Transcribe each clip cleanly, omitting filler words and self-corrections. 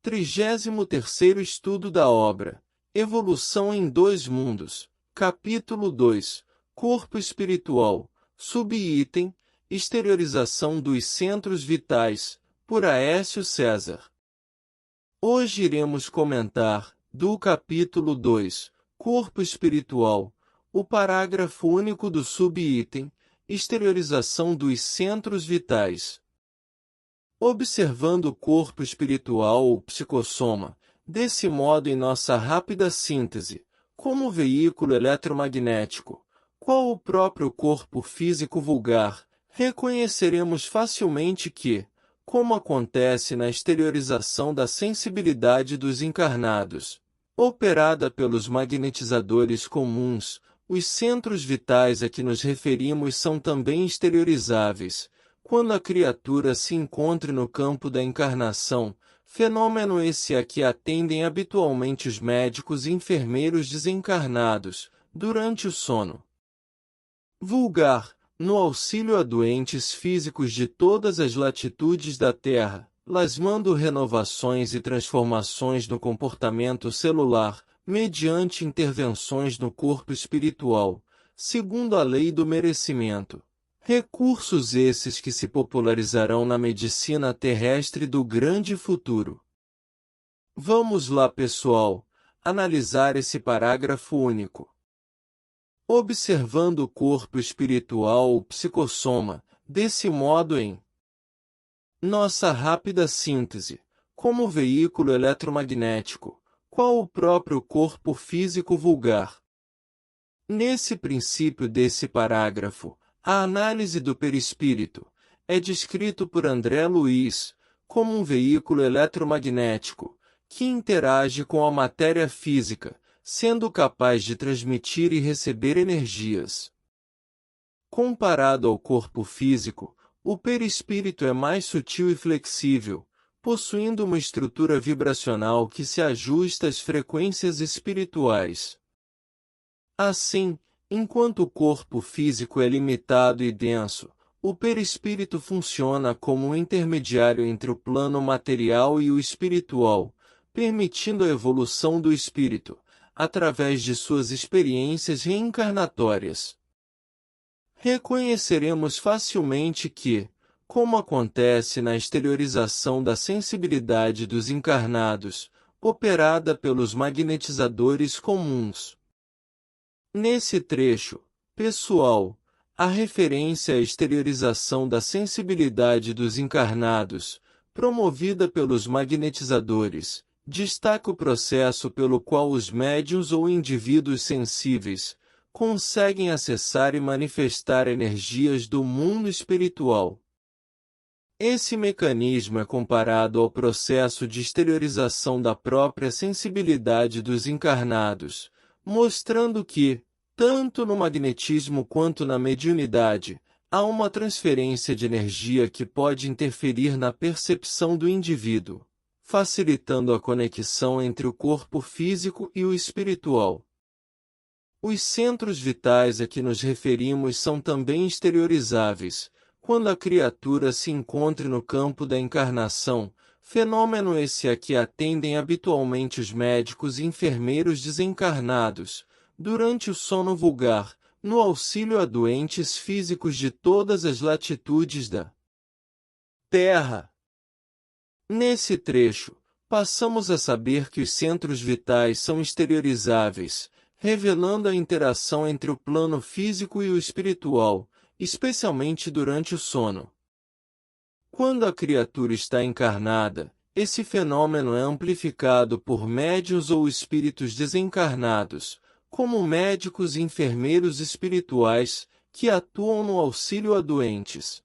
33º estudo da obra Evolução em Dois Mundos, capítulo 2, Corpo Espiritual, subitem, exteriorização dos centros vitais, por Aécio César. Hoje iremos comentar, do capítulo 2, Corpo Espiritual, o parágrafo único do subitem, exteriorização dos centros vitais. Observando o corpo espiritual ou psicossoma, desse modo em nossa rápida síntese, como veículo eletromagnético, qual o próprio corpo físico vulgar, reconheceremos facilmente que, como acontece na exteriorização da sensibilidade dos encarnados, operada pelos magnetizadores comuns, os centros vitais a que nos referimos são também exteriorizáveis, quando a criatura se encontre no campo da encarnação, fenômeno esse a que atendem habitualmente os médicos e enfermeiros desencarnados, durante o sono vulgar, no auxílio a doentes físicos de todas as latitudes da Terra, plasmando renovações e transformações no comportamento celular, mediante intervenções no corpo espiritual, segundo a lei do merecimento. Recursos esses que se popularizarão na medicina terrestre do grande futuro. Vamos lá, pessoal, analisar esse parágrafo único. Observando o corpo espiritual ou psicossoma, desse modo em nossa rápida síntese, como veículo eletromagnético, qual o próprio corpo físico vulgar. Nesse princípio desse parágrafo, a análise do perispírito é descrito por André Luiz como um veículo eletromagnético que interage com a matéria física, sendo capaz de transmitir e receber energias. Comparado ao corpo físico, o perispírito é mais sutil e flexível, possuindo uma estrutura vibracional que se ajusta às frequências espirituais. Assim, enquanto o corpo físico é limitado e denso, o perispírito funciona como um intermediário entre o plano material e o espiritual, permitindo a evolução do espírito, através de suas experiências reencarnatórias. Reconheceremos facilmente que, como acontece na exteriorização da sensibilidade dos encarnados, operada pelos magnetizadores comuns. Nesse trecho, pessoal, a referência à exteriorização da sensibilidade dos encarnados, promovida pelos magnetizadores, destaca o processo pelo qual os médiuns ou indivíduos sensíveis conseguem acessar e manifestar energias do mundo espiritual. Esse mecanismo é comparado ao processo de exteriorização da própria sensibilidade dos encarnados, mostrando que, tanto no magnetismo quanto na mediunidade, há uma transferência de energia que pode interferir na percepção do indivíduo, facilitando a conexão entre o corpo físico e o espiritual. Os centros vitais a que nos referimos são também exteriorizáveis, quando a criatura se encontre no campo da encarnação, fenômeno esse a que atendem habitualmente os médicos e enfermeiros desencarnados, durante o sono vulgar, no auxílio a doentes físicos de todas as latitudes da Terra. Nesse trecho, passamos a saber que os centros vitais são exteriorizáveis, revelando a interação entre o plano físico e o espiritual, especialmente durante o sono. Quando a criatura está encarnada, esse fenômeno é amplificado por médiuns ou espíritos desencarnados, como médicos e enfermeiros espirituais, que atuam no auxílio a doentes.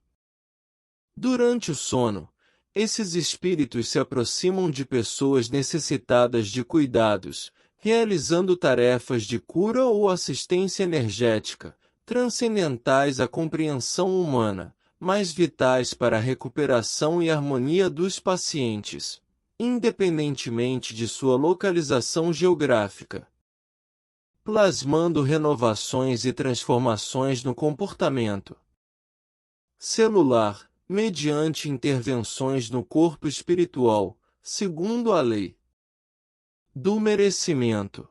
Durante o sono, esses espíritos se aproximam de pessoas necessitadas de cuidados, realizando tarefas de cura ou assistência energética, transcendentais à compreensão humana, mas vitais para a recuperação e harmonia dos pacientes, independentemente de sua localização geográfica, plasmando renovações e transformações no comportamento celular, mediante intervenções no corpo espiritual, segundo a lei do merecimento.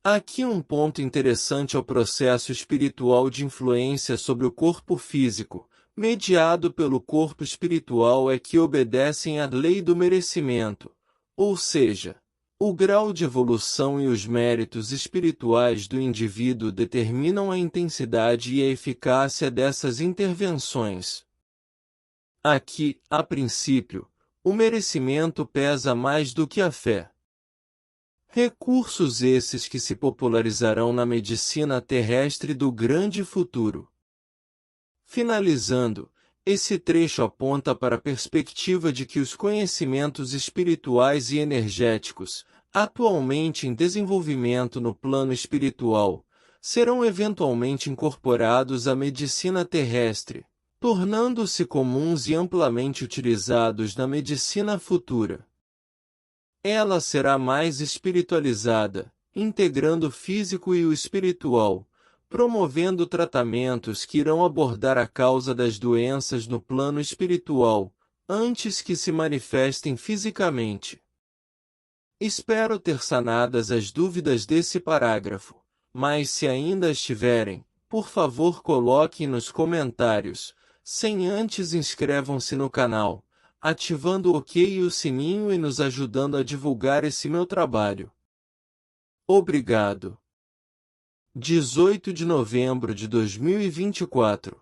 Aqui um ponto interessante ao processo espiritual de influência sobre o corpo físico, mediado pelo corpo espiritual, é que obedecem à lei do merecimento, ou seja, o grau de evolução e os méritos espirituais do indivíduo determinam a intensidade e a eficácia dessas intervenções. Aqui, a princípio, o merecimento pesa mais do que a fé. Recursos esses que se popularizarão na medicina terrestre do grande futuro. Finalizando, esse trecho aponta para a perspectiva de que os conhecimentos espirituais e energéticos, atualmente em desenvolvimento no plano espiritual, serão eventualmente incorporados à medicina terrestre, tornando-se comuns e amplamente utilizados na medicina futura. Ela será mais espiritualizada, integrando o físico e o espiritual, promovendo tratamentos que irão abordar a causa das doenças no plano espiritual, antes que se manifestem fisicamente. Espero ter sanadas as dúvidas desse parágrafo, mas se ainda as tiverem, por favor coloquem nos comentários. Sem antes inscrevam-se no canal, ativando o OK e o sininho e nos ajudando a divulgar esse meu trabalho. Obrigado. 18 de novembro de 2024